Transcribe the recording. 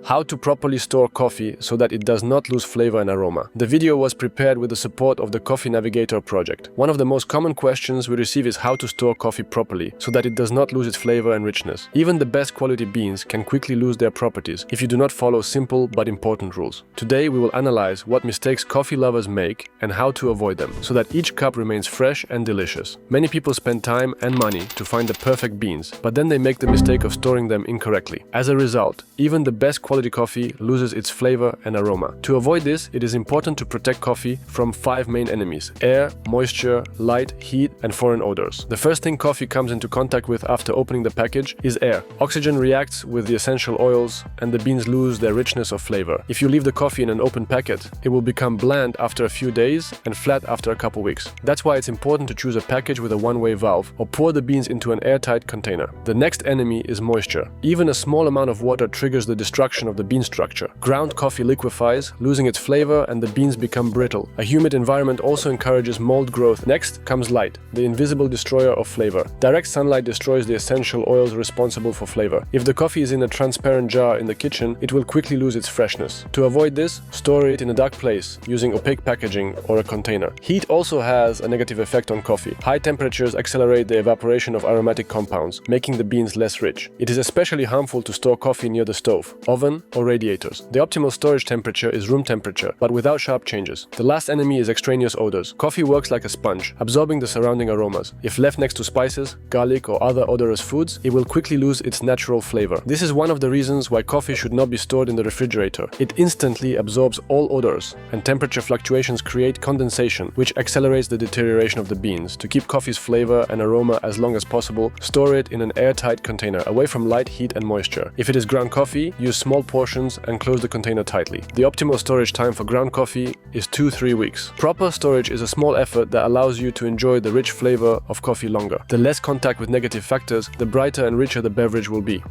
How to properly store coffee so that it does not lose flavor and aroma. The video was prepared with the support of the Coffee Navigator project. One of the most common questions we receive is how to store coffee properly so that it does not lose its flavor and richness. Even the best quality beans can quickly lose their properties if you do not follow simple but important rules. Today we will analyze what mistakes coffee lovers make and how to avoid them so that each cup remains fresh and delicious. Many people spend time and money to find the perfect beans, but then they make the mistake of storing them incorrectly. As a result, even the best quality coffee loses its flavor and aroma. To avoid this, it is important to protect coffee from 5 main enemies: air, moisture, light, heat, and foreign odors. The first thing coffee comes into contact with after opening the package is air. Oxygen reacts with the essential oils and the beans lose their richness of flavor. If you leave the coffee in an open packet, it will become bland after a few days and flat after a couple weeks. That's why it's important to choose a package with a one-way valve or pour the beans into an airtight container. The next enemy is moisture. Even a small amount of water triggers the destruction of the bean structure. Ground coffee liquefies, losing its flavor, and the beans become brittle. A humid environment also encourages mold growth. Next comes light, the invisible destroyer of flavor. Direct sunlight destroys the essential oils responsible for flavor. If the coffee is in a transparent jar in the kitchen, it will quickly lose its freshness. To avoid this, store it in a dark place using opaque packaging or a container. Heat also has a negative effect on coffee. High temperatures accelerate the evaporation of aromatic compounds, making the beans less rich. It is especially harmful to store coffee near the stove, oven, or radiators. The optimal storage temperature is room temperature, but without sharp changes. The last enemy is extraneous odors. Coffee works like a sponge, absorbing the surrounding aromas. If left next to spices, garlic, or other odorous foods, it will quickly lose its natural flavor. This is one of the reasons why coffee should not be stored in the refrigerator. It instantly absorbs all odors, and temperature fluctuations create condensation, which accelerates the deterioration of the beans. To keep coffee's flavor and aroma as long as possible, store it in an airtight container, away from light, heat, and moisture. If it is ground coffee, use small portions and close the container tightly. The optimal storage time for ground coffee is 2-3 weeks. Proper storage is a small effort that allows you to enjoy the rich flavor of coffee longer. The less contact with negative factors, the brighter and richer the beverage will be.